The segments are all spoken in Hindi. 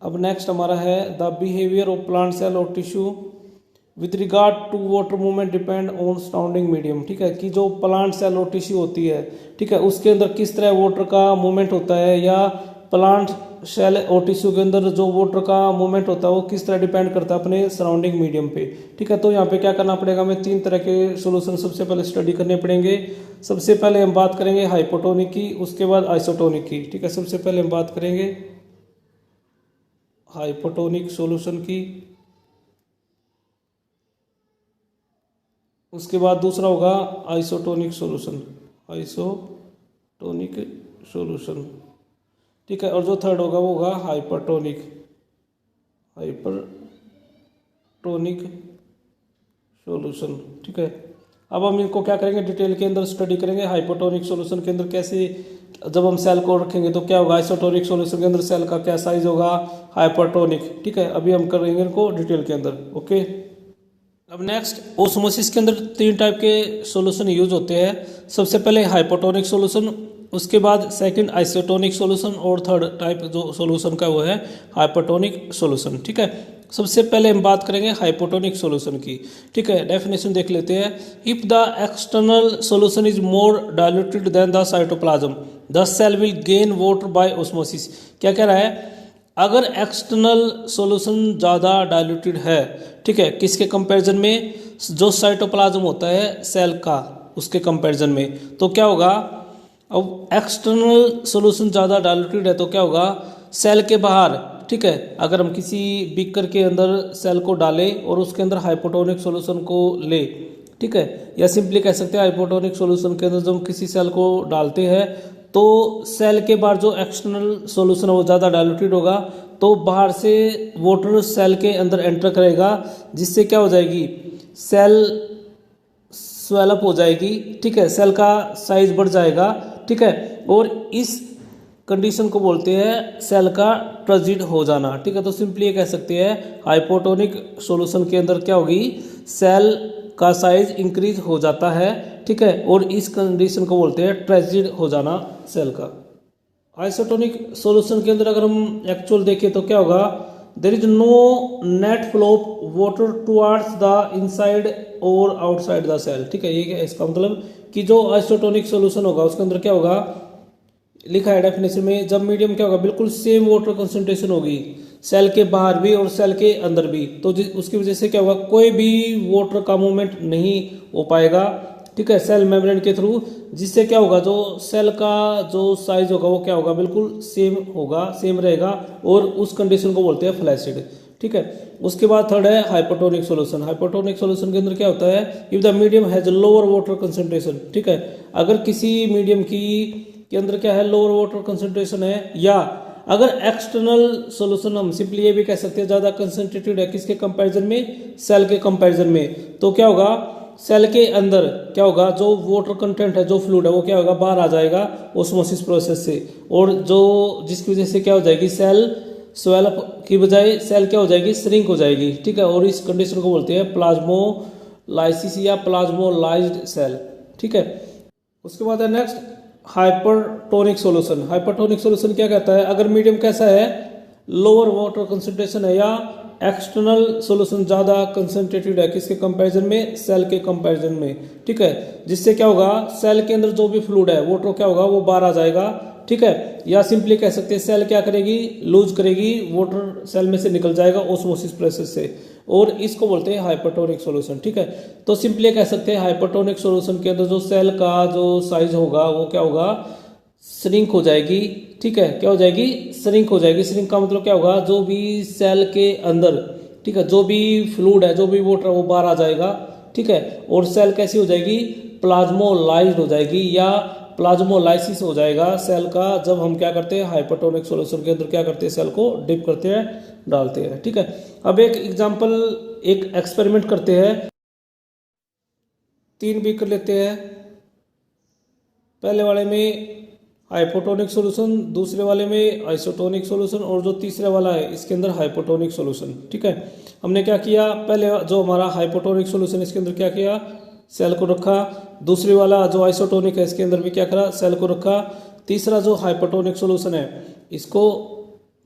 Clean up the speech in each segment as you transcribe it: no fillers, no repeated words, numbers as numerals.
अब नेक्स्ट हमारा है the behaviour of plant cell और tissue with regard to water movement depend on surrounding medium. ठीक है, कि जो प्लांट सेल और टिश्यू होती है, ठीक है, उसके अंदर किस तरह वाटर का मूवमेंट होता है, या प्लांट सेल और टिश्यू के अंदर जो वाटर का मूवमेंट होता है वो किस तरह डिपेंड करता है अपने सराउंडिंग मीडियम पे। ठीक है, तो यहाँ पे क्या करना पड़ेगा, हमें 3 तरह के सोल्यूशन सबसे पहले स्टडी करने पड़ेगे। सबसे पहले हम बात करेंगे हाइपोटोनिक की, उसके बाद आइसोटोनिक की। ठीक है, सबसे पहले हम बात करेंगे हाइपोटोनिक सोल्यूशन की, उसके बाद दूसरा होगा आइसोटोनिक सॉल्यूशन, आइसोटोनिक सॉल्यूशन। ठीक है, और जो थर्ड होगा वो होगा हाइपरटोनिक, हाइपरटोनिक सॉल्यूशन। ठीक है, अब हम इनको क्या करेंगे, डिटेल के अंदर स्टडी करेंगे। हाइपरटोनिक सॉल्यूशन के अंदर कैसे, जब हम सेल को रखेंगे तो क्या होगा, आइसोटोनिक सॉल्यूशन के अंदर सेल का क्या साइज होगा, हाइपरटोनिक। ठीक है, अभी हम करेंगे इनको डिटेल के अंदर। ओके, अब नेक्स्ट ओस्मोसिस के अंदर 3 टाइप के सॉल्यूशन यूज होते हैं। सबसे पहले हाइपोटोनिक सॉल्यूशन, उसके बाद सेकंड आइसोटोनिक सॉल्यूशन, और थर्ड टाइप जो सॉल्यूशन का वो है हाइपोटोनिक सॉल्यूशन। ठीक है, सबसे पहले हम बात करेंगे हाइपोटोनिक सॉल्यूशन की। ठीक है, डेफिनेशन देख लेते हैं। If the external solution is more diluted than the cytoplasm the cell will gain water by osmosis. क्या कह रहा है, अगर एक्सटर्नल सॉल्यूशन ज़्यादा डाइल्यूटेड है, ठीक है, किसके कंपैरिजन में, जो साइटोप्लाज्म होता है सेल का, उसके कंपैरिजन में, तो क्या होगा, अब एक्सटर्नल सॉल्यूशन ज़्यादा डाइल्यूटेड है तो क्या होगा, सेल के बाहर, ठीक है, अगर हम किसी बीकर के अंदर सेल को डालें और उसके अंदर हाइपोटोनिक सॉल्यूशन को ले, ठीक है, या सिंपली कह सकते हैं हाइपोटोनिक सॉल्यूशन के अंदर जब हम किसी सेल को डालते हैं तो सेल के बाहर जो एक्सटर्नल सॉल्यूशन है वो ज़्यादा डाइल्यूटेड होगा, तो बाहर से वाटर सेल के अंदर एंटर करेगा, जिससे क्या हो जाएगी, सेल स्वेलअप हो जाएगी। ठीक है, सेल का साइज बढ़ जाएगा। ठीक है, और इस कंडीशन को बोलते हैं सेल का ट्रांजिट हो जाना। ठीक है, तो सिंपली ये कह सकते हैं हाइपोटोनिक सॉल्यूशन के अंदर क्या होगी, सेल का साइज इंक्रीज हो जाता है। ठीक है, और इस कंडीशन को बोलते हैं ट्रांजिट हो जाना सेल का। आइसोटोनिक सॉल्यूशन के अंदर अगर हम एक्चुअल देखें तो क्या होगा, there is no net flow of water towards the inside और आउटसाइड द सेल। ठीक है, ये इसका मतलब कि जो आइसोटोनिक सॉल्यूशन होगा उसके अंदर क्या होगा, लिखा है डेफिनेशन में, जब मीडियम क्या होगा, बिल्कुल सेम वाटर कंसंट्रेशन होगी सेल के बाहर भी और सेल के अंदर भी, तो उसकी वजह से क्या होगा, कोई भी वाटर का मूवमेंट नहीं हो पाएगा। ठीक है, सेल मेम्ब्रेन के थ्रू, जिससे क्या होगा, जो सेल का जो साइज होगा वो क्या होगा, बिल्कुल सेम होगा, सेम रहेगा, और उस कंडीशन को बोलते हैं फ्लैसिड। ठीक है, उसके बाद थर्ड है हाइपोटोनिक सॉल्यूशन। हाइपोटोनिक सॉल्यूशन के अंदर क्या होता है, if the medium has lower water concentration. ठीक है, अगर किसी मीडियम के अंदर क्या है, लोअर वाटर कंसंट्रेशन है, या अगर एक्सटर्नल सॉल्यूशन, हम सिंपली ये भी कह सकते हैं ज़्यादा कंसंट्रेटेड है किसके कंपैरिजन में, सेल के कंपैरिजन में, तो क्या होगा, सेल के अंदर क्या होगा, जो वाटर कंटेंट है, जो फ्लूइड है वो क्या होगा, बाहर आ जाएगा ओस्मोसिस प्रोसेस से, और जो जिसकी वजह से क्या हो जाएगी, सेल स्वेलअप की बजाय सेल क्या हो जाएगी, श्रिंक हो जाएगी। ठीक है, और इस कंडीशन को बोलते हैं प्लाज्मोलाइसिस या प्लाज्मोलाइज्ड सेल। ठीक है, उसके बाद है next hypertonic solution. Hypertonic solution क्या कहता है, अगर मीडियम कैसा है, लोअर वाटर कंसंट्रेशन है, या एक्सटर्नल सॉल्यूशन ज़्यादा कंसंट्रेटेड है किसके कंपैरिजन में, सेल के कंपैरिजन में। ठीक है, जिससे क्या होगा, सेल के अंदर जो भी फ्लूइड है वाटर क्या होगा, वो बाहर आ जाएगा। ठीक है, या सिंपली कह सकते हैं सेल क्या करेगी, लूज करेगी, वाटर सेल में से निकल जाएगा ओस्मोसिस प्रोसेस से, और इसको बोलते हैं हाइपरटोनिक सॉल्यूशन। ठीक है, तो सिंपली कह सकते हैं हाइपरटोनिक सॉल्यूशन के अंदर जो सेल का जो साइज होगा वो क्या होगा, श्रिंक हो जाएगी। ठीक है, क्या हो जाएगी, श्रिंक हो जाएगी। श्रिंक का मतलब क्या होगा, जो भी सेल के अंदर, ठीक है, जो भी फ्लूइड है, जो भी वाटर है वो बाहर आ जाएगा। ठीक है, और सेल कैसी हो जाएगी, प्लाज्मोलाइज्ड हो जाएगी, या प्लाज्मोलाइसिस हो जाएगा सेल का, जब हम क्या करते हैं हाइपरटोनिक सॉल्यूशन के अंदर क्या करते हैं, सेल को डिप करते हैं, डालते हैं। ठीक है, अब एक एग्जांपल, एक एक्सपेरिमेंट करते हैं। 3 बीकर लेते हैं, पहले वाले में हाइपोटोनिक सॉल्यूशन, दूसरे वाले में आइसोटोनिक सॉल्यूशन, और जो तीसरे वाला है इसके अंदर हाइपोटोनिक सॉल्यूशन। ठीक है, हमने क्या किया, पहले जो हमारा हाइपोटोनिक सॉल्यूशन इसके अंदर क्या किया, सेल को रखा, दूसरी वाला जो आइसोटोनिक है इसके अंदर भी क्या करा, सेल को रखा, तीसरा जो हाइपोटोनिक सॉल्यूशन है इसको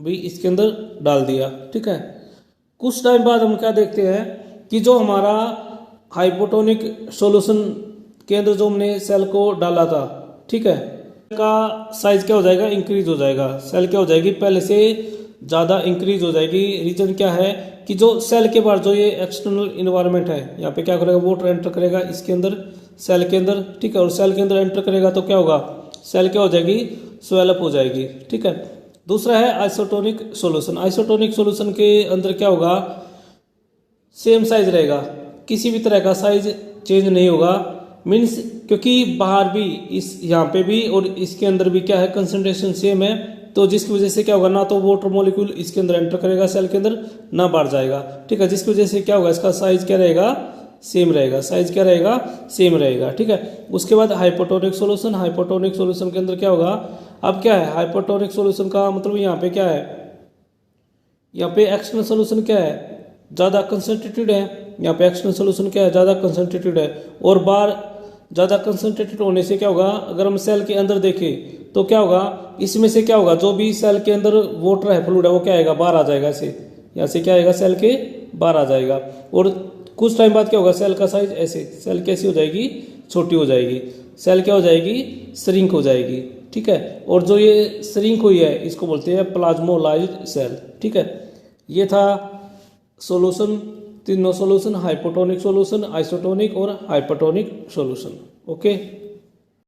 भी इसके अंदर डाल दिया। ठीक है, कुछ टाइम बाद हम क्या देखते हैं कि जो हमारा हाइपोटोनिक सॉल्यूशन के अंदर जो हमने सेल को डाला था, ठीक है, का साइज क्या हो जाएगा, इंक्रीज हो जाएगा। सेल क्या हो जाएगी, पहले से ज़्यादा इंक्रीज हो जाएगी। रीजन क्या है कि जो सेल के बाहर जो ये एक्सटर्नल इन्वायरमेंट है, यहाँ पे क्या करेगा, वाटर एंटर करेगा इसके अंदर, सेल के अंदर। ठीक है, और सेल के अंदर एंटर करेगा तो क्या होगा, सेल क्या हो जाएगी, स्वेलअप हो जाएगी। ठीक है, दूसरा है आइसोटोनिक सॉल्यूशन। आइसोटोनिक सॉल्यूशन के अंदर क्या होगा, सेम साइज रहेगा, किसी भी तरह का साइज चेंज नहीं होगा। मीन्स क्योंकि बाहर भी इस यहाँ पे भी और इसके अंदर भी क्या है, कंसंट्रेशन सेम है, तो जिसकी वजह से क्या होगा, ना तो वाटर मॉलिक्यूल इसके अंदर एंटर करेगा सेल के अंदर, ना बाहर जाएगा। ठीक है, जिसकी वजह से क्या होगा, इसका साइज क्या रहेगा, सेम रहेगा। साइज क्या रहेगा, सेम रहेगा। ठीक है, उसके बाद हाइपोटोनिक सॉल्यूशन। हाइपोटोनिक सॉल्यूशन के अंदर क्या होगा, अब क्या है, हाइपोटोनिक सॉल्यूशन का मतलब यहाँ पे क्या है, यहाँ पे एक्सटर्नल सॉल्यूशन क्या है, ज़्यादा कंसंट्रेटेड है। यहाँ पे एक्सटर्नल सॉल्यूशन क्या है, ज़्यादा कंसंट्रेटेड है। और बाहर ज़्यादा कंसंट्रेटेड होने से क्या होगा, अगर हम सेल के अंदर देखें तो क्या होगा, इसमें से क्या होगा, जो भी सेल के अंदर वाटर है, फ्लूइड है, वो क्या आएगा, बाहर आ जाएगा। ऐसे यहाँ से क्या आएगा, सेल के बाहर आ जाएगा। और कुछ टाइम बाद क्या होगा, सेल का साइज ऐसे, सेल कैसी हो जाएगी, छोटी हो जाएगी। सेल क्या हो जाएगी, श्रिंक हो जाएगी। ठीक है, और जो ये श्रिंक हुई है इसको बोलते हैं प्लाज्मोलाइज्ड सेल। ठीक है, ये था सॉल्यूशन, तीनों सॉल्यूशन, हाइपोटोनिक सॉल्यूशन, आइसोटोनिक और हाइपरटोनिक सॉल्यूशन। ओके।